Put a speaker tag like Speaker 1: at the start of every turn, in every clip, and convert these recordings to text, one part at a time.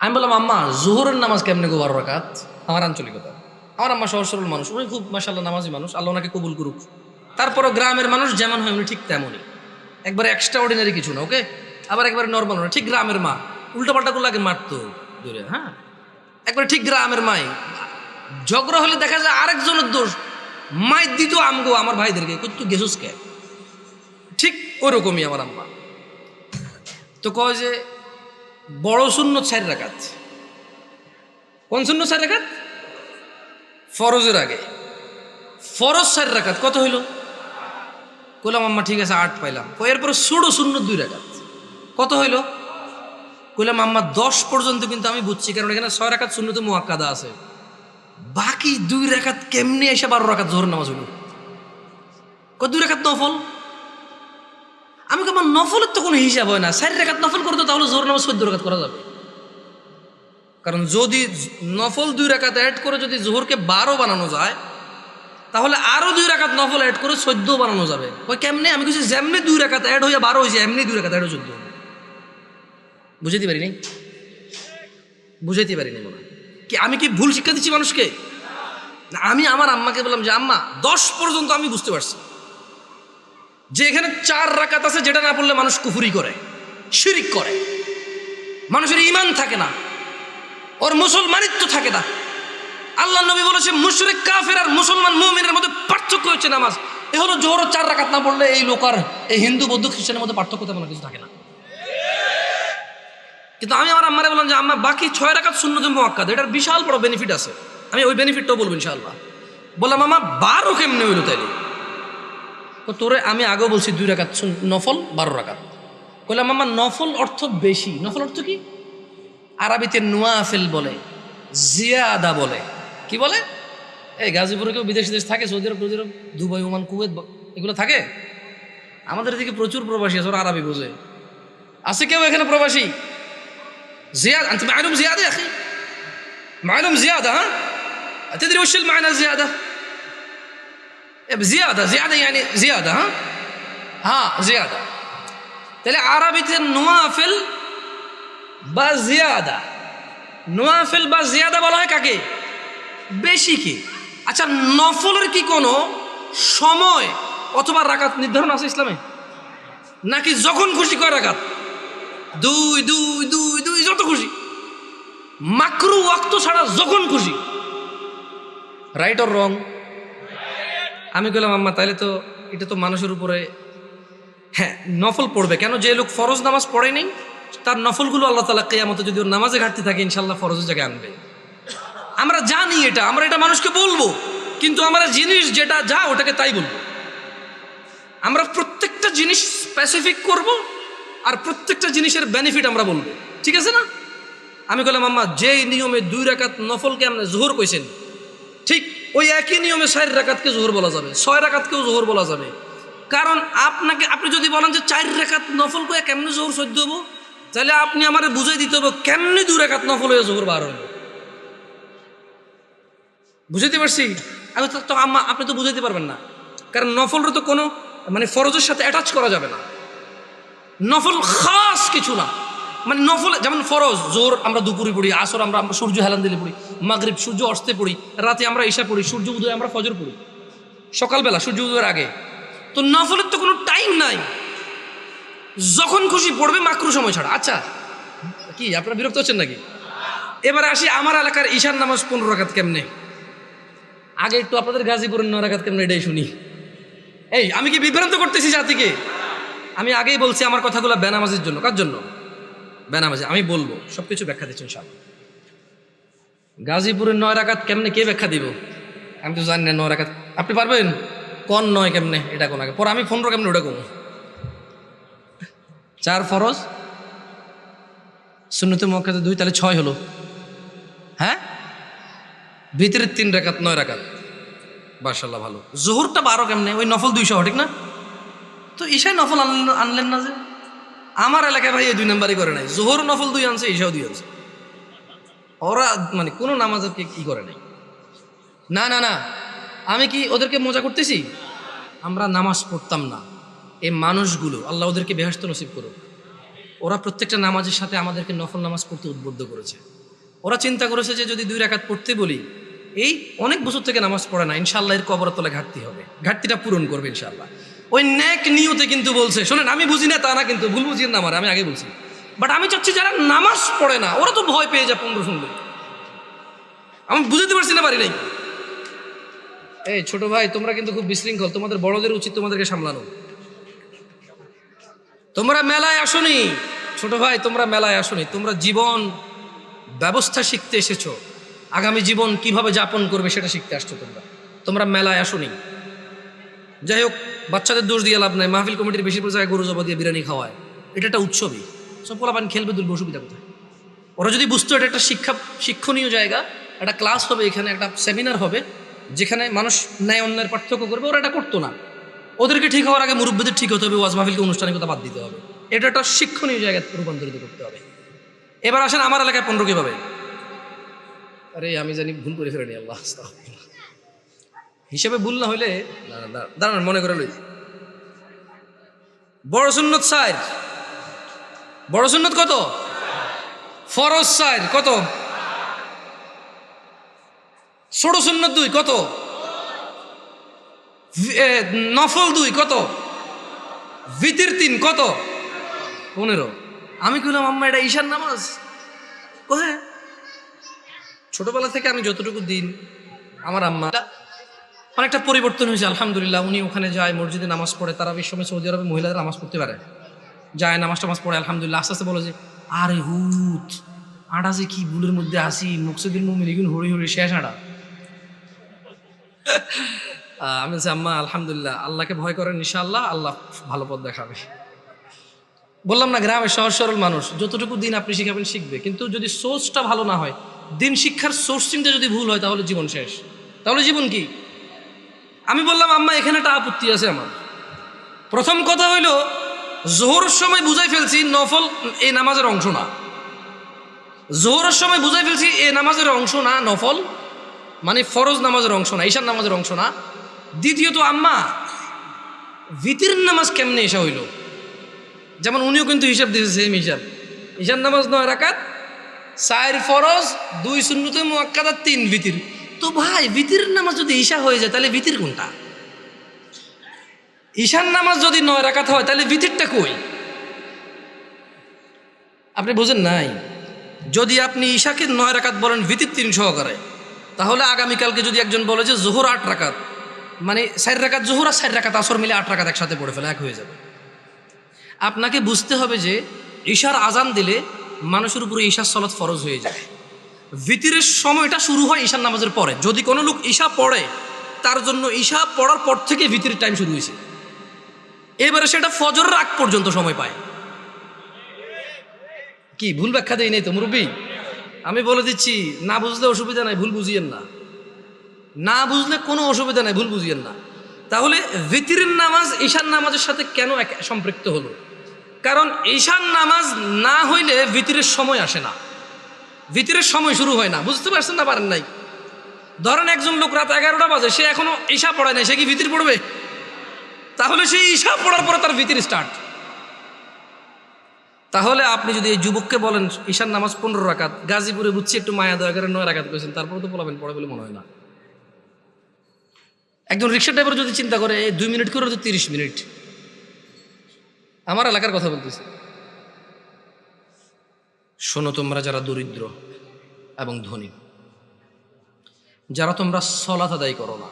Speaker 1: আমি বললাম, আম্মা জোহরের নামাজ কেমনে গো 12 রাকাত? আমার আঞ্চলিকতা। আমার আম্মা সহজ সরল মানুষ, উনি খুব মাশাআল্লাহ নামাজি মানুষ, আল্লাহ ওনাকে কবুল করুক। তারপরও গ্রামের মানুষ যেমন হয় উনি ঠিক তেমনই, একবারে এক্সট্রা অর্ডিনারি কিছু না, ওকে। আবার একবারে নর্মাল না, ঠিক গ্রামের মা। উল্টো পাল্টা করলে আগে মারতো দূরে, হ্যাঁ, একবারে ঠিক গ্রামের মাই। ঝগড়া হলে দেখা যায় আরেকজনের দোষ, মাই দিত আমগো আমার ভাইদেরকে, তুই গেছুস কে, ঠিক ওরকমই আমার আম্মা। তো কয় যে বড় সুন্নত 4 রাকাত। কোন সুন্নত 4 রাকাত? ফরজের আগে ফরজ 4 রাকাত। কত হইল? কইলাম আম্মা ঠিক আছে 8 পাইলাম। এরপরে ছোট সুন্নত 2 রাকাত। কত হইল? কইলাম আম্মা 10 পর্যন্ত কিন্তু আমি বুঝছি, কারণ এখানে 6 রাকাত সুন্নতে মুআক্কাদা আছে, বাকি 2 রাকাত কেমনে এসে 12 রাকাত জোহর নামাজ হইল? 2 রাকাত নফল। আমি আমার নফলের তো কোনো হিসাব হয় না, 4 রাকাত নফল করতো তাহলে জোহর নামাজ 14 রাকাত করা যাবে। কারণ যদি নফল 2 রাকাত অ্যাড করে যদি জোহরকে 12 বানানো যায়, তাহলে আরো 2 রাকাত নফল অ্যাড করে 14 বানানো যাবে। ওই কেমনে? আমি কিছু যেমনি 2 রাকাত অ্যাড হইয়া 12 হয়েছে, এমনি 2 রাকাত অ্যাড হয়ে 14। বুঝাইতে পারিনি? বুঝাইতে পারিনি মনে কি? আমি কি ভুল শিক্ষা দিচ্ছি মানুষকে? আমি আমার আম্মাকে বললাম যে আম্মা 10 পর্যন্ত আমি বুঝতে পারছি যে এখানে 4 রাকাত আছে, যেটা না পড়লে মানুষ কুফরি করে, শিরিক করে, মানুষের ঈমান থাকে না, ওর মুসলমানিত্ব থাকে না। আল্লাহ নবী বলেছে মুশরিক কাফের আর মুসলমান মুমিনের মধ্যে পার্থক্য হচ্ছে নামাজ। এ হলো জোহর 4 রাকাত না পড়লে এই লোক আর এই হিন্দু বৌদ্ধ খ্রিস্টানের মধ্যে পার্থক্য তেমন কিছু থাকে না। কিন্তু আমি আমার আম্মারে বললাম যে আম্মা বাকি 6 রাকাত সুন্নতে মুআক্কাদ, এটার বিশাল বড় বেনিফিট আছে, আমি ওই বেনিফিটটাও বলবো ইনশাআল্লাহ। বললাম আম্মা 12 কেমনে হইলো তাইলে? তোরে আমি আগেও বলছি 2 রাকাত নফল 12 রাকাত। বললাম আম্মা নফল অর্থ বেশি। নফল অর্থ কি? আরবিতে নুয়াফিল বলে, জিয়াদা বলে। কি বলে? এই গাজীপুরে কেউ বিদেশি দেশ থাকে, সৌদি আরব, দুবাই, ওমান, কুয়েত, এগুলো থাকে। আমাদের এদিকে প্রচুর প্রবাসী আছে, ওরা আরবি বোঝে। আছে কেউ এখানে প্রবাসী? زيادة أنت معلوم زيادة يا أخي، معلوم زيادة، ها تدري وش المعنى الزيادة؟ زيادة، زيادة يعني زيادة، ها زيادة. তাহলে আরবিতে নওয়াফিল বা জিয়াদা, নওয়াফিল বা জিয়াদা বলা হয় কাকে? বেশি কি? আচ্ছা, নফলের কি কোনো সময় অথবা রাকাত নির্ধারণ আছে ইসলামে? নাকি যখন খুশি কয় রাকাত? 2 2 2 2, যত খুশি, মাকরু ওয়াক্ত ছাড়া যখন খুশি। Right or wrong? আমি বললাম আম্মা তাইলে তো এটা তো মানুষের উপরে, হ্যাঁ নফল পড়বে কেন? যে লোক ফরজ নামাজ পড়ে নেই তার নফলগুলো আল্লাহ তাআলা কিয়ামতে যদি ওর নামাজে ঘাটতি থাকে ইনশাআল্লাহ ফরজের জায়গায় আনবে। আমরা জানি এটা, আমরা এটা মানুষকে বলবো, কিন্তু আমরা জিনিস যেটা যা ওটাকে তাই বলবো। আমরা প্রত্যেকটা জিনিস স্পেসিফিক করব আর প্রত্যেকটা জিনিসের বেনিফিট আমরা বলবো, ঠিক আছে না? আমি বললাম আম্মা যেই নিয়মে 2 রাকাত নফলকে আপনি জোহর কইছেন, ঠিক ওই একই নিয়মে 4 রাকাতকে জোহর বলা যাবে, 6 রাকাতকেও জোহর বলা যাবে। কারণ আপনি যদি বলেন যে 4 রাকাত নফল কয়ে কেমনে জোহর 14 হবো, তাহলে আপনি আমারে বুঝাই দিতে হবে কেমনে 2 রাকাত নফল হয়ে জোহর 12 হইল। বুঝাইতে পারছি? আমি তো আম্মা আপনি তো বুঝাইতে পারবেন না, কারণ নফলের তো কোনো মানে ফরজের সাথে অ্যাটাচ করা যাবে না। নফল খাস কিছু না, মানে নফল যেমন ফরজ জোর আমরা দুপুরে পড়ি, আসর আমরা সূর্য হেলান দিলে পড়ি, মাগরিব সূর্য অস্তে পড়ি, রাতে আমরা ঈশা পড়ি, সূর্য উদয় আমরা ফজর পড়ি, সকালবেলা সূর্য উদয়ের আগে। তো নফলের তো কোনো টাইম নাই, যখন খুশি পড়বে, মাকরু সময় ছাড়া। আচ্ছা কি আপনারা বিরক্ত হচ্ছেন নাকি? এবারে আসি আমার এলাকার ঈশার নামাজ 15 রাকাত কেমনে। আগে একটু আপনাদের গাজীপুরের 9 রাকাত কেমনে এটাই শুনি। এই আমি কি বিভ্রান্ত করতেছি জাতিকে? আমি আগেই বলছি আমার কথাগুলো বেনামাজির জন্য। কার জন্য? বেনামাজি। আমি বলবো সবকিছু ব্যাখ্যা দিচ্ছি ইনশাআল্লাহ। গাজীপুরের 9 রাকাত কেমনে কে ব্যাখ্যা দিব? আমি তো জানি না 9 রাকাত। আপনি পারবেন? কোন 9 কেমনে এটা কোন আগে, পরে আমি 15 কেমনে ওটা কম। 4 ফরজ, সুন্নতে মুআক্কাদা 2, তাহলে 6 হলো। হ্যাঁ, ভিতরে 3 রাকাত, 9 রাকাত। মাশাআল্লাহ ভালো। জোহরটা 12 কেমনে? ওই নফল 200 ঠিক না? তো ঈশায় নফল আনলেন না যে? আমার এলাকায় ভাই এই 2 নাম্বারই করে নাই, জোহর নফল 2 আনছে, ঈশাও 2 আনছে। ওরা মানে কোনো নামাজকে কি করে নাই। না না না, আমি কি ওদেরকে মজা করতেছি? আমরা নামাজ পড়তাম না, এই মানুষগুলো আল্লাহ ওদেরকে বেহেশত নসিব করুক। ওরা প্রত্যেকটা নামাজের সাথে আমাদেরকে নফল নামাজ পড়তে উদ্বুদ্ধ করেছে। ওরা চিন্তা করেছে যে যদি 2 রাকাত পড়তে বলি, এই অনেক বছর থেকে নামাজ পড়ে না, ইনশাআল্লাহ এর কবরের তলায় ঘাটতি হবে, ঘাটতিটা পূরণ করবে ইনশাআল্লাহ। ওই নেক নিয়তে কিন্তু বলছে। শোনেন, আমি বুঝি না তা না, কিন্তু ভুল বুঝিয়েন না আমার, আমি আগে বলছি। বাট আমি চাচ্ছি যারা নামাজ পড়ে না ওরা তো ভয় পেয়ে যায় 15 শুনলে। আমি বুঝতে পারছি না, পারি নাই। এই ছোট ভাই, তোমরা কিন্তু খুব বিশৃঙ্খল, তোমাদের বড়দের উচিত তোমাদেরকে সামলানো। তোমরা মেলায় আসোনি ছোট ভাই, তোমরা মেলায় আসোনি, তোমরা জীবন ব্যবস্থা শিখতে এসেছো, আগামী জীবন কিভাবে যাপন করবে সেটা শিখতে আসছো। তোমরা মেলায় আসোনি। যাই হোক, বাচ্চাদের দোষ দিয়ে লাভ নাই। মাহফিল কমিটির বেশিরভাগ জায়গায় গরু জবা দিয়ে বিরিয়ানি খাওয়ায়, এটা একটা উৎসবই। সব পোলাপান খেলবে, দুলবে, অসুবিধা কোথায়? ওরা যদি বুঝতো এটা একটা শিক্ষণীয় জায়গা, একটা ক্লাস হবে এখানে, একটা সেমিনার হবে যেখানে মানুষ ন্যায় অন্যায়ের পার্থক্য করবে, ওরা এটা করতো না। ওদেরকে ঠিক হওয়ার আগে মুরব্বীদের ঠিক হতে হবে, ওয়াজ মাহফিলকে অনুষ্ঠানের কথা বাদ দিতে হবে। এটা একটা শিক্ষণীয় জায়গায় রূপান্তরিত করতে হবে। এবার আসেন আমার এলাকায় 15 কিভাবে। আরে আমি জানি ভুল করে ফেলেনি, আল্লাহ হিসেবে ভুল না হইলে দাঁড়ান, মনে করে লই। বড় সুন্নত 4, বড় সুন্নত কত? ফরজ 4 কত? ছোট সুন্নত 2 কত? নফল 2 কত? ভিতির 3 কত? 15। আমি কইলাম আম্মা এটা ঈশার নামাজ। ও হ্যাঁ, ছোটবেলা থেকে আমি যতটুকু দিন, আমার আম্মা অনেকটা পরিবর্তন হয়েছে আলহামদুলিল্লাহ। উনি ওখানে যায়, মসজিদে নামাজ পড়ে। তারাবির সময় সৌদি আরবে মহিলারা নামাজ পড়তে পারে, যায় নামাজ টামাজ পড়ে আলহামদুলিল্লাহ। আস্তে আস্তে বলে যে আরে হুত আটা যে কি ভুলের মধ্যে আসি, মকসুদুল মুমিন এগুন হরি হরি শেষ আটা। আমি বলছি আম্মা আলহামদুলিল্লাহ, আল্লাহকে ভয় করেন, ইনশাআল্লাহ আল্লাহ ভালো পথ দেখাবে। বললাম না, গ্রামের সহজ সরল মানুষ, যতটুকু দিন আপনি শিখাবেন শিখবে, কিন্তু যদি সোর্সটা ভালো না হয়, দিন শিক্ষার সোর্সিংটা যদি ভুল হয়, তাহলে জীবন শেষ। তাহলে জীবন কি? আমি বললাম আম্মা এখানে একটা আপত্তি আছে আমার। প্রথম কথা হইল, জোহরের সময় বুঝাই ফেলছি নফল এই নামাজের অংশ না। জোহরের সময় বুঝাই ফেলছি এই নামাজের অংশ না, নফল মানে ফরজ নামাজের অংশ না, ঈশার নামাজের অংশ না। দ্বিতীয়ত আম্মা ভিতির নামাজ কেমনে এসা হইল? যেমন উনিও কিন্তু হিসাব দিয়েছে সেম হিসাব। ঈশার নামাজ 9 রাকাত, 4 ফরজ, 2 সুন্নতে মুআক্কাদা, 3 ভিতির। তো ভাই ভিতির নামাজ যদি ঈশা হয়ে যায় তাহলে ভিতির কোনটা? ঈশার নামাজ যদি 9 রাকাত হয় তাহলে ভিতিরটা কই? আপনি বোঝেন নাই? যদি আপনি ঈশাকে 9 রাকাত বলেন ভিতির 3 সহকারে, তাহলে আগামীকালকে যদি একজন বলে যে জোহর 8 রাকাত, মানে 4 রাকাত জোহর আর 4 রাকাত আসর মিলে 8 রাকাত একসাথে পড়ে ফেলে, এক হয়ে যাবে। আপনাকে বুঝতে হবে যে ঈশার আজান দিলে মানুষের উপরে ঈশার সালাত ফরজ হয়ে যায়। ভিতিরের সময়টা শুরু হয় ঈশার নামাজের পরে। যদি কোনো লোক ঈশা পড়ে, তার জন্য ঈশা পড়ার পর থেকে ভিতিরের টাইম শুরু হয়েছে। এবারে সেটা ফজরের আগ পর্যন্ত সময় পায়। কি ভুল ব্যাখ্যা দেই নাই তো মুরব্বী? আমি বলে দিচ্ছি, না বুঝলে অসুবিধা নাই, ভুল বুঝিয়েন না। না বুঝলে কোনো অসুবিধা নাই, ভুল বুঝিয়েন না। তাহলে ভিতিরের নামাজ ঈশার নামাজের সাথে কেন সম্পৃক্ত হলো? কারণ ঈশার নামাজ না হইলে ভিতিরের সময় আসে না, ভিতিরের সময় শুরু হয় না। বুঝতে পারছেন না? পারেন নাই? ধরেন একজন লোক রাত 11টা বাজে, সে এখনো ঈশা পড়ায় নাই, সে কি ভিতির পড়বে? তাহলে সেই ঈশা পড়ার পরে তার ভিতির স্টার্ট। তাহলে আপনি যদি এই যুবককে বলেন ঈশার নামাজ 15 রাকাত, গাজীপুরে বুঝছি একটু মায়া দয়া করে 9 রাকাত করেছেন, তারপরে তো বলাবেন পড়ে বলে মনে হয় না। একজন রিক্সা ড্রাইভার যদি চিন্তা করে 2 মিনিট করে তো 30 মিনিট। আমার এলাকার কথা বলতেছি। শোনো, তোমরা যারা দরিদ্র এবং ধনী, যারা তোমরা সালাত আদায় করো না,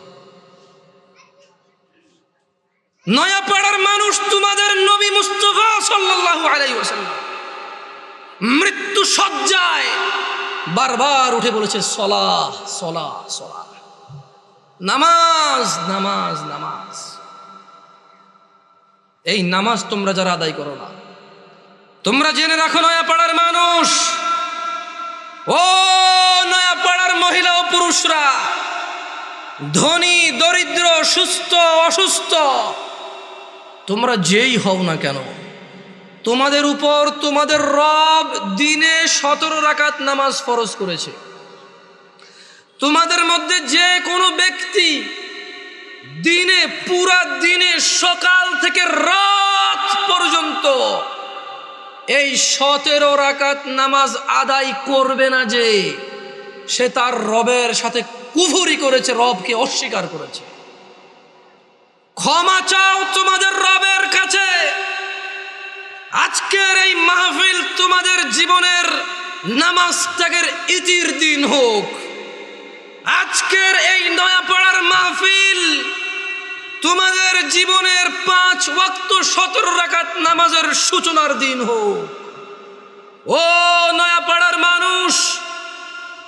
Speaker 1: নয়াপাড়ার মানুষ তোমাদের নবী মুস্তাফা সাল্লাল্লাহু আলাইহি ওয়াসাল্লাম মৃত্যু শয্যায় বারবার উঠে বলেছে সালাহ সালাহ সালাহ, নামাজ নামাজ নামাজ। এই নামাজ তোমরা যারা আদায় করো না, তোমরা জেনে রাখো নয়াপাড়ার মানুষ, ও নয়াপাড়ার মহিলা ও পুরুষরা, ধনী দরিদ্র, সুস্থ অসুস্থ, তোমরা যেই হও না কেন, তোমাদের উপর তোমাদের রব দিনে 17 রাকাত নামাজ ফরজ করেছে। তোমাদের মধ্যে যে কোনো ব্যক্তি দিনে, পুরা দিনে, সকাল থেকে রাত পর্যন্ত এই 17 রাকাত নামাজ আদায় করবে না যে, সে তার রবের সাথে কুফরি করেছে, রবকে অস্বীকার করেছে। ক্ষমা চাও তোমাদের রবের কাছে। আজকের এই মাহফিল তোমাদের জীবনের নামাজ ত্যাগের ইতির দিন হোক। আজকের এই নয়াপাড়ার মাহফিল তোমাদের জীবনের 5 ওয়াক্ত 17 রাকাত নামাজের সূচনার দিন হোক। ও নয়াপাড়ার মানুষ,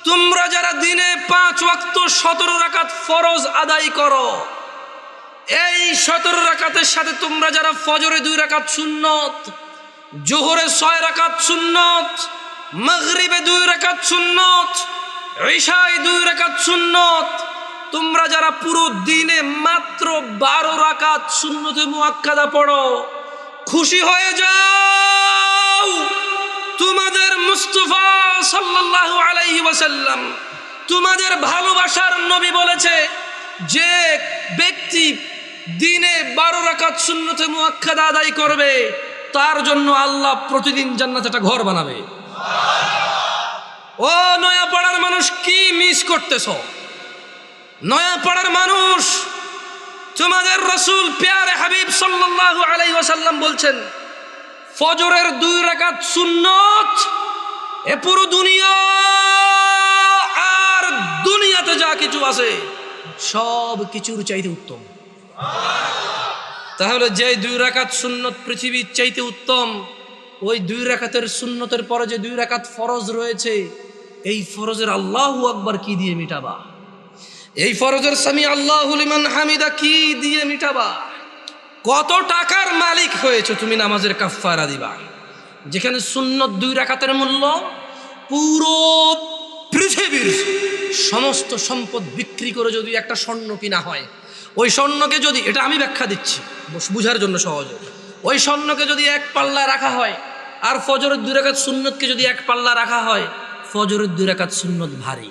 Speaker 1: তোমরা যারা দিনে 5 ওয়াক্ত 17 রাকাত ফরজ আদায় করো, এই 17 রাকাতের সাথে তোমরা যারা ফজরে 2 রাকাত সুন্নত, জোহরে 6 রাকাত সুন্নত, মাগরিবে 2 রাকাত সুন্নত, ইশায় 2 রাকাত সুন্নত, তোমরা যারা পুরো দিনে মাত্র 12 রাকাত সুন্নতে মুআক্কাদা পড়ো, খুশি হয়ে যাও। তোমাদের মুস্তাফা সাল্লাল্লাহু আলাইহি ওয়াসাল্লাম, তোমাদের ভালোবাসার নবী বলেছে, যে ব্যক্তি দিনে 12 রাকাত সুন্নতে মুআক্কাদা আদায় করবে, তার জন্য আল্লাহ প্রতিদিন জান্নাতে একটা ঘর বানাবে। ও নয়াপাড়ার মানুষ, কি মিস করতেছো? নয়াপাড়ার মানুষ, তোমাদের রাসূল প্যারে হাবিব সাল্লাল্লাহু আলাইহি ওয়াসাল্লাম বলছেন, ফজরের 2 রাকাত সুন্নত এ পুরো দুনিয়া আর দুনিয়াতে যা কিছু আছে সব কিছুর চাইতে উত্তম। তাহলে যে 2 রাকাত সুন্নত পৃথিবীর চাইতে উত্তম, ওই 2 রাকাতের সুন্নতের পরে যে 2 রাকাত ফরজ রয়েছে, এই ফরজের আল্লাহু আকবার কি দিয়ে মিটাবা? এই ফরজের সামি আল্লাহু লিমান হামিদা কি দিয়ে মিটাবা? কত টাকার মালিক হয়েছে তুমি নামাজের কাফফারা দিবা? যেখানে সুন্নত 2 রাকাতের মূল্য পুরো পৃথিবীর সমস্ত সম্পদ বিক্রি করে যদি একটা স্বর্ণ কিনা হয়, ওই স্বর্ণকে যদি, এটা আমি ব্যাখ্যা দিচ্ছি বুঝার জন্য সহজে, ওই স্বর্ণকে যদি 1 পাল্লা রাখা হয় আর ফজরের 2 রাকাত সুন্নতকে যদি 1 পাল্লা রাখা হয়, ফজরের 2 রাকাত সুন্নত ভারী।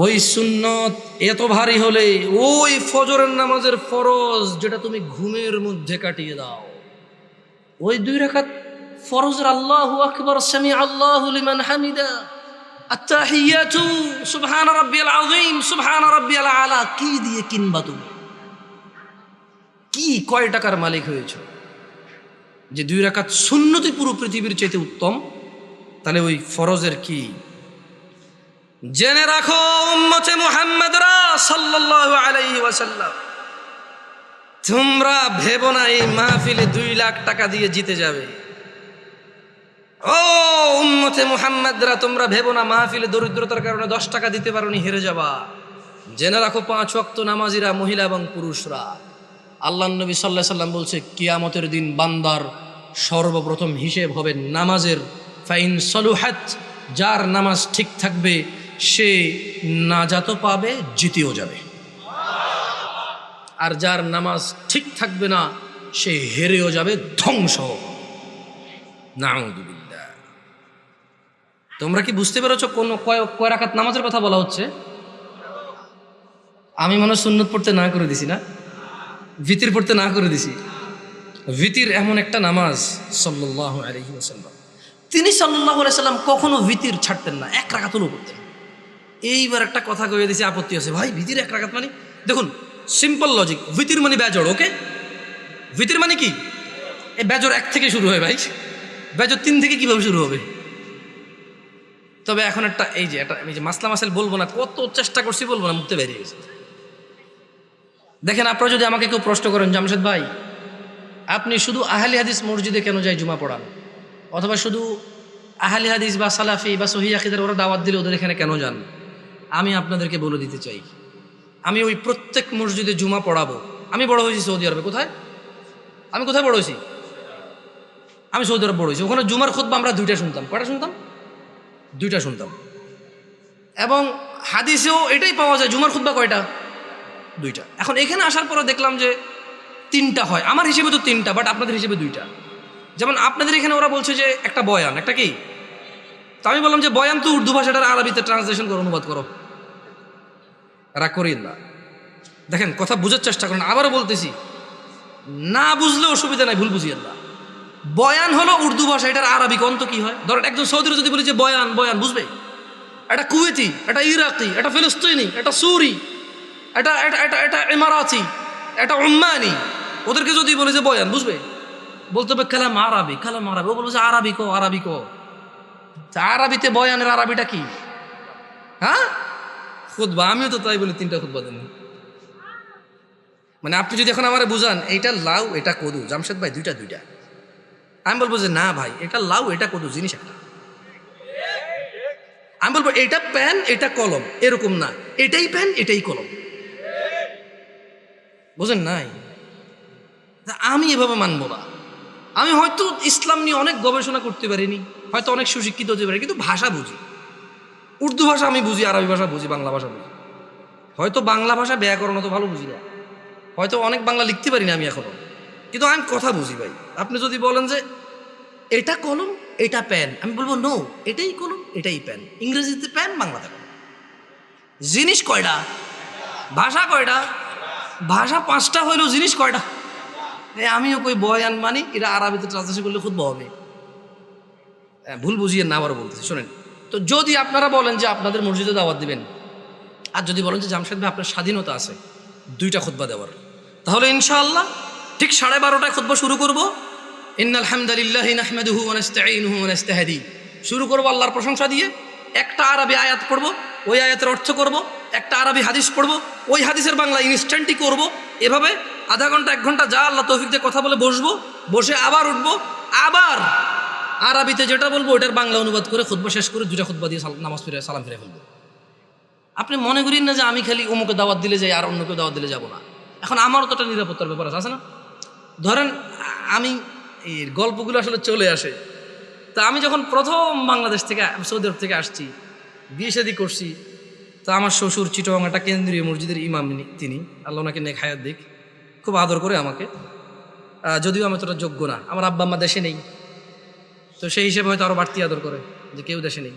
Speaker 1: ওই সুন্নত এত ভারী হলে ওই ফজরের নামাজের ফরজ যেটা তুমি ঘুমের মধ্যে কাটিয়ে দাও, ওই 2 রাকাত ফরজের আল্লাহু আকবার, সামি আল্লাহু লিমান হামিদা, আত্তাহিয়াতু সুবহান রাব্বিয়াল আযীম, সুবহান রাব্বিয়াল আলা কি দিয়ে কিনবা? তুমি কি কয় টাকার মালিক হয়েছো যে 2 রাকাত সুন্নতই পুরো পৃথিবীর চাইতে উত্তম? তাহলে ওই ফরজের কি? জেনে রাখো উম্মতে মুহাম্মাদরা সাল্লাল্লাহু আলাইহি ওয়াসাল্লাম, তোমরা ভেবো না এই মাহফিলে 2 লাখ টাকা দিয়ে জিতে যাবে। ও উম্মতে মুহাম্মাদরা, তোমরা ভেবো না মাহফিলে দরিদ্রতার কারণে 10 টাকা দিতে পারোনি হেরে যাবা। জেনে রাখো 5 ওয়াক্ত নামাজিরা, মহিলা এবং পুরুষরা, আল্লাহর নবী সাল্লাল্লাহু আলাইহি ওয়াসাল্লাম বলছে, কিয়ামতের দিন বান্দার সর্বপ্রথম হিসেব হবে নামাজের। ফাইন সলুহাত, যার নামাজ ঠিক থাকবে সে নাজাতও পাবে, জিতেও যাবে। আর যার নামাজ ঠিক থাকবে না সে হেরেও যাবে, ধ্বংস। নাউযুবিল্লাহ। তোমরা কি বুঝতে পেরেছো কোন কয় রাকাত নামাজের কথা বলা হচ্ছে? আমি মনে হয় সুন্নত পড়তে না করে দিছি না, ভিতির পড়তে না করে দিছি। ভিতির এমন একটা নামাজ, সাল্লাল্লাহু আলাইহি ওয়াসাল্লাম, তিনি সাল্লাল্লাহু আলাইহি ওয়াসাল্লাম কখনো ভিতির ছাড়তেন না, 1 রাকাতও করতেন। এইবার একটা কথা কয়ে দিয়েছে, আপত্তি আছে ভাই, ভিতির 1 রাকাত মানে? দেখুন সিম্পল লজিক, ভিতির মানে বেজড়, ওকে? ভিতির মানে কি? এই বেজড় 1 থেকে শুরু হয় ভাই, বেজড় 3 থেকে কিভাবে শুরু হবে? তবে এখন একটা এই যে মাসলা মাসাইল বলবো না, কত চেষ্টা করছি বলবো না, মুখতে বেরিয়ে গেছে। দেখেন, আপনারা যদি আমাকে কেউ প্রশ্ন করেন, জামশেদ ভাই আপনি শুধু আহলি হাদিস মসজিদে কেন যায় জুমা পড়ান, অথবা শুধু আহলি হাদিস বা সালাফি বা সহিহ আকীদার ওরা দাওয়াত দিলে ওদের এখানে কেন যান, আমি আপনাদেরকে বলে দিতে চাই, আমি ওই প্রত্যেক মসজিদে জুমা পড়াবো। আমি বড় হয়েছি সৌদি আরবে। কোথায়? আমি কোথায় বড় হয়েছি? আমি সৌদি আরব বড় হয়েছি। ওখানে জুমার খুতবা আমরা 2টা শুনতাম। কয়টা শুনতাম? 2টা শুনতাম। এবং হাদিসেও এটাই পাওয়া যায়, জুমার খুতবা কয়টা? 2টা। এখন এখানে আসার পরে দেখলাম যে 3টা হয়। আমার হিসেবে তো 3টা, বাট আপনাদের হিসেবে 2টা। যেমন আপনাদের এখানে ওরা বলছে যে একটা বয়ান, একটা কি? তো আমি বললাম যে বয়ান তো উর্দু ভাষাটার আরবিতে ট্রান্সলেশন করো, অনুবাদ করো। রাগ করিন না, দেখেন কথা বুঝার চেষ্টা করেন। আবারও বলতেছি, না বুঝলে অসুবিধা নাই, ভুল বুঝিয়েন না। বয়ান হলো উর্দু ভাষা, এটার আরবি কন্ত কি হয়? ধরেন একজন সৌদির যদি বলি যে বয়ান, বয়ান বুঝবে? এটা কুয়েতি, এটা ইরাকি, এটা ফিলিস্তিনি, এটা সুরি, এটা এটা এটা এটা ইমারাতি, এটা উম্মানি, ওদেরকে যদি বলি যে বয়ান বুঝবে? বলতে হবে কালাম আরবি, কালাম আরবি। ও বলবো যে আরবি কো, আরবি কো। আরবিতে বয়ানের আরবিটা কি? হ্যাঁ, খুতবা। আমিও তো তাই বলি, 3টা খুতবা দেন। মানে আপনি যদি এখন আমারে বুঝান এইটা লাউ এটা কদু, জামশেদ ভাই দুইটা দুইটা, আমি বলবো যে না ভাই এটা লাউ এটা কদু জিনিস একটা। আমি বলবো এটা পেন এটা কলম, এরকম না, এটাই পেন এটাই কলম। বুঝেন নাই? আমি এভাবে মানবো না। আমি হয়তো ইসলাম নিয়ে অনেক গবেষণা করতে পারিনি, হয়তো অনেক সুশিক্ষিত হতে পারি, কিন্তু ভাষা বুঝি। উর্দু ভাষা আমি বুঝি, আরবি ভাষা বুঝি, বাংলা ভাষা বুঝি। হয়তো বাংলা ভাষা ব্যাকরণ তো ভালো বুঝি না, হয়তো অনেক বাংলা লিখতে পারি না আমি এখনো, কিন্তু আমি কথা বুঝি ভাই। আপনি যদি বলেন যে এটা কলম এটা পেন, আমি বলবো নো, এটাই কলম এটাই পেন। ইংরেজিতে পেন, বাংলাতে কলম। জিনিস কয়টা? ভাষা কয়টা? ভাষা 5টা হইলেও জিনিস কয়টা? আমিও কই বয়ান মানি, এটা আরবিতে ট্রান্সলেশন করলে খুব হবে। ভুল বুঝিয়ে না, আবারও বলতেছি শোনেন। তো যদি আপনারা বলেন যে আপনাদের মসজিদে দাওয়াত দিবেন, আর যদি বলেন যে জামশেদ ভাই আপনার স্বাধীনতা আছে 2টা খুতবা দেওয়ার, তাহলে ইনশাআল্লাহ ঠিক 12:30টায় খুতবা শুরু করব। ইন্নাল হামদালিল্লাহি নাহমাদুহু ওয়া নাস্তাঈনুহু ওয়া নাস্তাহদি, শুরু করব আল্লাহর প্রশংসা দিয়ে। একটা আরবি আয়াত পড়ব, ওই আয়াতের অর্থ করব। একটা আরবি হাদিস পড়ব, ওই হাদিসের বাংলা ইনস্ট্যান্টই করব। এভাবে আধা ঘন্টা 1 ঘন্টা যা আল্লাহ তৌফিক দিয়ে কথা বলে বসবো, বসে আবার উঠবো, আবার আরবিতে যেটা বলবো ওটার বাংলা অনুবাদ করে খুতবা শেষ করে 2টা খুতবা দিয়ে নামাজ ফিরে সালাম ফিরে ফেলবো। আপনি মনে করেন না যে আমি খালি অমুকে দাওয়াত দিলে যাই আর অন্য কেউ দাওয়াত দিলে যাবো না। এখন আমারও তো একটা নিরাপত্তার ব্যাপার আছে না? ধরেন আমি এই গল্পগুলো আসলে চলে আসে। তা আমি যখন প্রথম বাংলাদেশ থেকে সৌদি আরব থেকে আসছি, বিয়ে শাদী করছি, তা আমার শ্বশুর চিটগাং একটা কেন্দ্রীয় মসজিদের ইমাম, তিনি আল্লাহ ওনাকে নেক হায়াত দিক, খুব আদর করে আমাকে। যদিও আমি তোটা যোগ্য না, আমার আব্বা আম্মা দেশে নেই, তো সেই হিসেবে হয়তো আরও বাড়তি আদর করে যে কেউ দেশে নেই।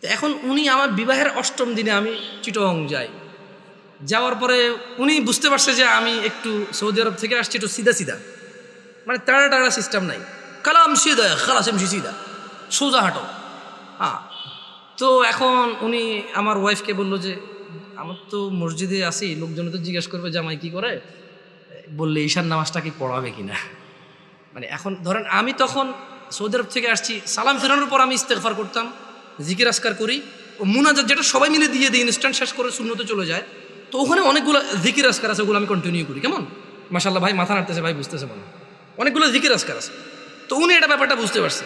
Speaker 1: তো এখন উনি আমার বিবাহের 8ম দিনে আমি চিটগাং যাই। যাওয়ার পরে উনি বুঝতে পারছে যে আমি একটু সৌদি আরব থেকে আসছি একটু সিধা সিধা, মানে টাড়া টাড়া সিস্টেম নাই, কালাম সিধা খালাস এমসি সিধা, সোজা হাঁটো। হ্যাঁ, তো এখন উনি আমার ওয়াইফকে বললো যে আমার তো মসজিদে আসি, লোকজন তো জিজ্ঞেস করবে জামাই কি করে, বললে ঈশান নামাজটা কি পড়াবে কিনা। মানে এখন ধরেন আমি তখন সৌদি আরব থেকে আসছি, সালাম ফেরানোর পর আমি ইস্তেগফার করতাম, জিকির আসকার করি, ও মুনাজাত যেটা সবাই মিলে দিয়ে দিই, ইনস্ট্যান্ট শেষ করে সুন্নতে চলে যায়। তো ওখানে অনেকগুলো জিকির আসকার আছে, ওগুলো আমি কন্টিনিউ করি। কেমন মাশাআল্লাহ ভাই মাথা নাড়তেছে, ভাই বুঝতেছে মনে, অনেকগুলো জিকির আসকার আছে। তো উনি এটা ব্যাপারটা বুঝতে পারছে।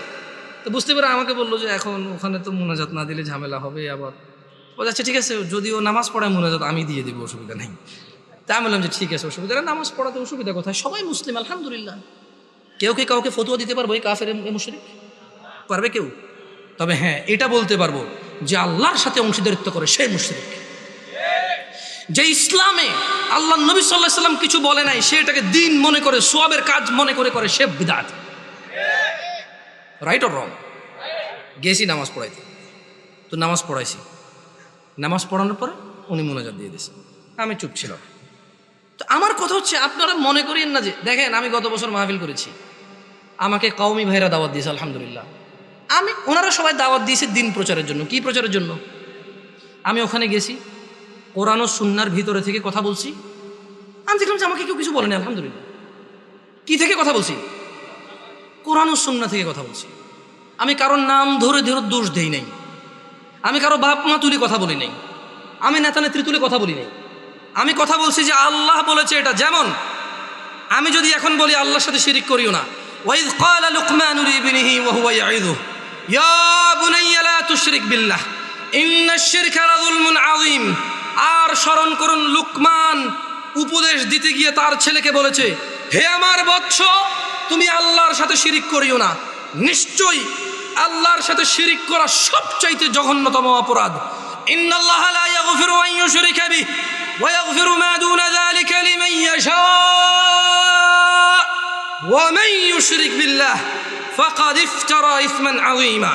Speaker 1: তো বুঝতে পারে আমাকে বললো যে এখন ওখানে তো মুনাজাত না দিলে ঝামেলা হবে। আবার ও যাচ্ছে ঠিক আছে, যদি ও নামাজ পড়ায় মুনাজাত আমি দিয়ে দেবো, অসুবিধা নেই। তা আমি বললাম যে ঠিক আছে, অসুবিধা নেই, নামাজ পড়াতে অসুবিধা কোথায়, সবাই মুসলিম আলহামদুলিল্লাহ। কেউ কি কাউকে ফতোয়া দিতে পারবো এই কাফের মুশরিক? পারবে কেউ? তবে হ্যাঁ এটা বলতে পারবো যে আল্লাহর সাথে অংশীদারিত্ব করে সে মুশরিক। যে ইসলামে আল্লাহ নবী সাল্লাল্লাহু আলাইহি সাল্লাম কিছু বলে নাই, সে এটাকে দিন মনে করে, সওয়াবের কাজ মনে করে করে, সে বিদআত। Right or wrong? গেছি নামাজ পড়াইতে, তো নামাজ পড়াইছি, নামাজ পড়ানোর পরে উনি মুনাজাত দিয়ে দিয়েছে, আমি চুপ ছিলাম। তো আমার কথা হচ্ছে আপনারা মনে করেন না যে, দেখেন আমি গত বছর মাহফিল করেছি, আমাকে কওমি ভাইরা দাওয়াত দিয়েছে আলহামদুলিল্লাহ। ওনারা সবাই দাওয়াত দিয়েছে দিন প্রচারের জন্য। কি প্রচারের জন্য? আমি ওখানে গেছি, কোরআন ও সুন্নাহর ভিতরে থেকে কথা বলছি। আমি দেখলাম যে আমাকে কেউ কিছু বলেনি আলহামদুলিল্লাহ। কি থেকে কথা বলছি? কোরআন ও সুন্নাহ থেকে কথা বলছি। আমি কারোর নাম ধরে ধরে দোষ দেই নাই, আমি কারো বাপ মা তুলে কথা বলি নাই, আমি নেতা নেত্রী তুলে কথা বলি নাই। আমি কথা বলছি যে আল্লাহ বলেছে এটা। যেমন আমি যদি এখন বলি আল্লাহর সাথে শিরিক করিও না, ওয়াইদ ক্বালা লুকমানু লিবনিহি ওয়া হুয়া ইয়াইযুহু ইয়া বুনাইয়া লা তুশরিক বিল্লাহ ইন্নাশ শিরকা লাযুলমুন আযীম। আর স্মরণ করুন, লুকমান উপদেশ দিতে গিয়ে তার ছেলেকে বলেছে, হে আমার বৎস, তুমি আল্লাহর সাথে শিরিক করিও না। নিশ্চয়ই আল্লাহর সাথে শিরিক করা সবচাইতে জঘন্যতম অপরাধ। ইন্নাল্লাহা লা ইয়াগফিরু আন ইউশরিকা বিহি ওয়া ইয়াগফিরু মা দুনা যালিকা লিমান ইয়াশা ওয়া মান ইউশরিক বিল্লাহ ফাকাদ ইফতারা ইসমান আযীমা।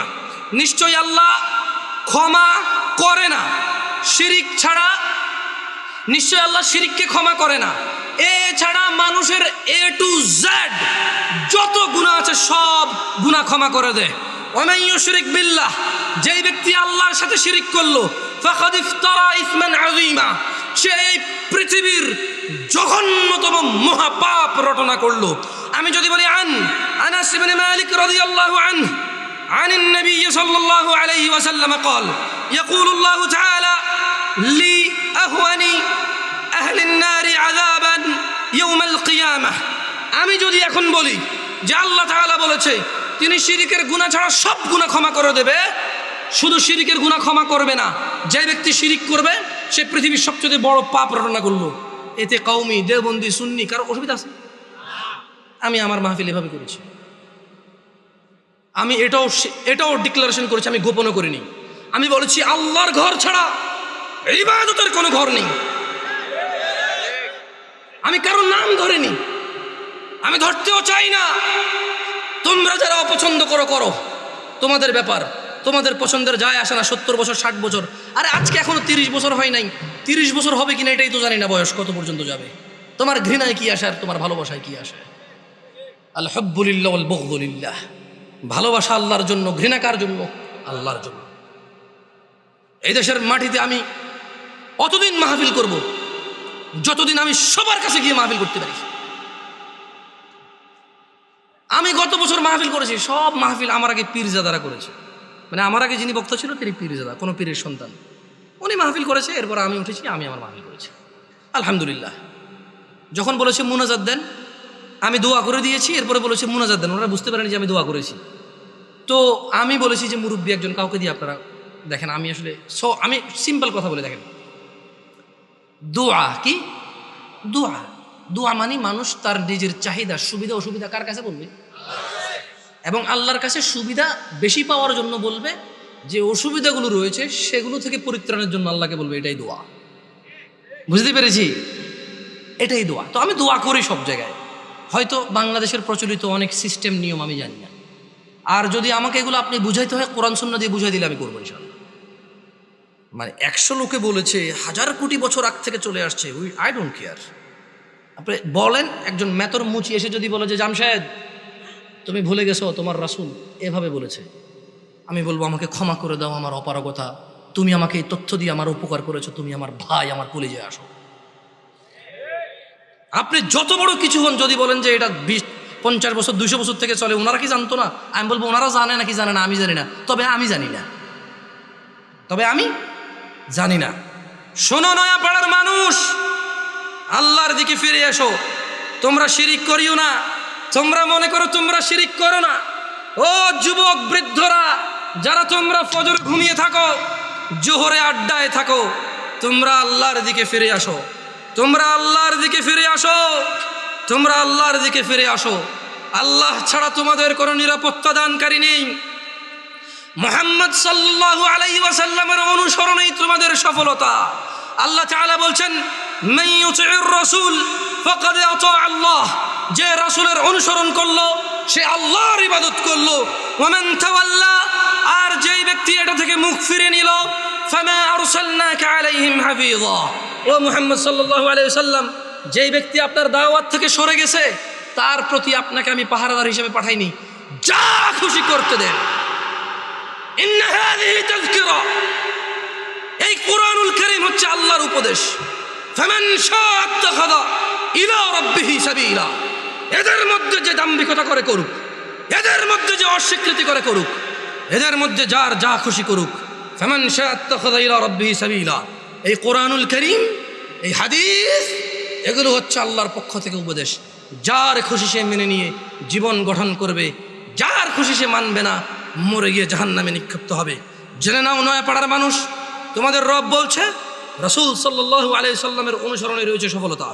Speaker 1: নিশ্চয়ই আল্লাহ ক্ষমা করে না শিরিক ছাড়া নিশ্চয় আল্লাহ শিরিককে ক্ষমা করে না। এছাড়া মানুষের A to Z যত গুনাহ আছে সব গুনাহ ক্ষমা করে দেয়। ওয়ামান ইউশরিক বিল্লাহ, যেই ব্যক্তি আল্লাহর সাথে শিরিক করলো, ফাকাদ ইফতারা ইসমান আযীমা, সে এই পৃথিবীর জঘন্যতম মহাপাপ রটনা করলো। আমি যদি বলি আনাস ইবনে মালিক রাদিয়াল্লাহু আনহু عن النبي صلى الله عليه وسلم قال يقول الله تعالى لأهون أهل النار عذابا يوم القيامة। আমি যদি এখন বলি যে আল্লাহ তাআলা বলেছে তিনি শিরিকের গুনাহ ছাড়া সব গুনাহ ক্ষমা করে দেবে, শুধু শিরিকের গুনাহ ক্ষমা করবে না, যে ব্যক্তি শিরিক করবে সে পৃথিবীর সবচেয়ে বড় পাপ রটনা করলো, এতে কওমি দেওবন্দি সুন্নি কারো অসুবিধা আছে? আমি আমার মাহফিল এভাবে করেছি, আমি এটাও ডিক্লারেশন করেছি, আমি গোপনও করিনি। আমি বলেছি আল্লাহর ঘর ছাড়া ইবাদতের কোনো ঘর নেই। আমি কারোর নাম ধরিনি, আমি ধরতেও চাই না। তোমরা যারা অপছন্দ করো তোমাদের ব্যাপার, তোমাদের পছন্দের যায় আসে না। 70 বছর 60 বছর, আরে আজকে এখনো 30 বছর হয় নাই, 30 বছর হবে কিনা এটাই তো জানি না, বয়স কত পর্যন্ত যাবে। তোমার ঘৃণায় কি আসে আর তোমার ভালোবাসায় কি আসে? আল হুব্বু লিল্লাহ ওয়াল বুগদু লিল্লাহ, ভালোবাসা আল্লাহর জন্য, ঘৃণা কার জন্য? আল্লাহর জন্য। এই দেশের মাটিতে আমি অতদিন মাহফিল করব যতদিন আমি সবার কাছে গিয়ে মাহফিল করতে পারি। আমি গত বছর মাহফিল করেছি, সব মাহফিল আমার আগে পীরজাদারা করেছে। মানে আমার আগে যিনি বক্তা ছিল তিনি পীরজাদা, কোনো পীরের সন্তান, উনি মাহফিল করেছে, এরপর আমি উঠেছি, আমি আমার মাহফিল করেছি। আলহামদুলিল্লাহ। যখন বলেছে মুনাজাত দেন, আমি দোয়া করে দিয়েছি, এরপরে বলেছে মুনাজাত দেন, ওনারা বুঝতে পারেন যে আমি দোয়া করেছি। তো আমি বলেছি যে মুরব্বী একজন কাউকে দিয়ে আপনারা দেখেন, আমি আসলে আমি সিম্পল কথা বলে দেখেন, দোয়া কি? দোয়া মানে মানুষ তার নিজের চাহিদা, সুবিধা অসুবিধা কার কাছে বলবে? এবং আল্লাহর কাছে সুবিধা বেশি পাওয়ার জন্য বলবে, যে অসুবিধাগুলো রয়েছে সেগুলো থেকে পরিত্রাণের জন্য আল্লাহকে বলবে, এটাই দোয়া। বুঝতে পেরেছি? এটাই দোয়া। তো আমি দোয়া করি সব জায়গায়। হয়তো বাংলাদেশের প্রচলিত অনেক সিস্টেম নিয়ম আমি জানি না, আর যদি আমাকে এগুলো আপনি বুঝাইতে হয় কোরআন সুন্নাহ দিয়ে বুঝাই দিলে আমি করবো ইনশাআল্লাহ। মানে 100 লোকে বলেছে, 1000 কোটি বছর আগ থেকে চলে আসছে, আই ডোন্ট কেয়ার। আপনি বলেন, একজন মেতর মুচি এসে যদি বলে যে জামশেদ তুমি ভুলে গেছো তোমার রাসূল এভাবে বলেছে, আমি বলবো আমাকে ক্ষমা করে দাও, আমার অপারগতা, তুমি আমাকে এই তথ্য দিয়ে আমার উপকার করেছো, তুমি আমার ভাই, আমার কলিজায় আসো। আপনি যত বড় কিছু হন, যদি বলেন যে এটা 50 বছর 200 বছর থেকে চলে, ওনারা কি জানতো না? আমি বলবো ওনারা জানে নাকি জানে না আমি জানি না, তবে আমি জানি না। শোনো নয়াপাড়ার মানুষ, আল্লাহর দিকে ফিরে এসো। তোমরা শিরিক করিও না, তোমরা মনে করো তোমরা শিরিক করো না। ও যুবক বৃদ্ধরা, যারা তোমরা ফজর ঘুমিয়ে থাকো, জোহরে আড্ডায় থাকো, তোমরা আল্লাহর দিকে ফিরে আসো, তোমরা আল্লাহর দিকে ফিরে আসো, তোমরা আল্লাহর দিকে ফিরে আসো। আল্লাহ ছাড়া তোমাদের কোনো নিরাপত্তা দানকারী নেই। মুহাম্মদ সাল্লাল্লাহু আলাইহি ওয়াসাল্লামের অনুসরণেই তোমাদের সফলতা। আল্লাহ তাআলা বলছেন, মান ইউতিউর রাসূল ফাকাদ আতা আল্লাহ, যে রাসূলের অনুসরণ করলো সে আল্লাহর ইবাদত করলো। ওয়া মান তাওয়াল্লা, আর যেই ব্যক্তি এটা থেকে মুখ ফিরে নিল, ফামা আরসালনাকা আলাইহিম হাফিযা, ও মুহাম্মদ সাল্লাল্লাহু আলাইহি ওয়াসাল্লাম, যেই ব্যক্তি আপনার দাওয়াত থেকে সরে গেছে তার প্রতি আপনাকে আমি পাহারাদার হিসেবে পাঠাইনি, যা খুশি করতে দেন। ইন্না হাযিহি তাযকিরা, এই কুরআনুল কারীম হচ্ছে আল্লাহর উপদেশ। ফামান শাআ আত্তাখাযা ইলা রাব্বিহি সাবিলা, এদের মধ্যে যে দাম্ভিকতা করে করুক, এদের মধ্যে যে অস্বীকৃতি করে করুক, এদের মধ্যে যার যা খুশি করুক। ফামান শাআ আত্তাখাযা ইলা রাব্বিহি সাবিলা, এই কুরআনুল কারীম, এই হাদিস, এগুলো হচ্ছে আল্লাহর পক্ষ থেকে উপদেশ। যার খুশি সে মেনে নিয়ে জীবন গঠন করবে, যার খুশি সে মানবে না, মরে গিয়ে জাহান্নামে নিক্ষিপ্ত হবে। জেনে নাও নয়াপাড়ার মানুষ, তোমাদের রব বলছে রাসূল সাল্লাল্লাহু আলাইহি সাল্লামের অনুসরণে রয়েছে সফলতা।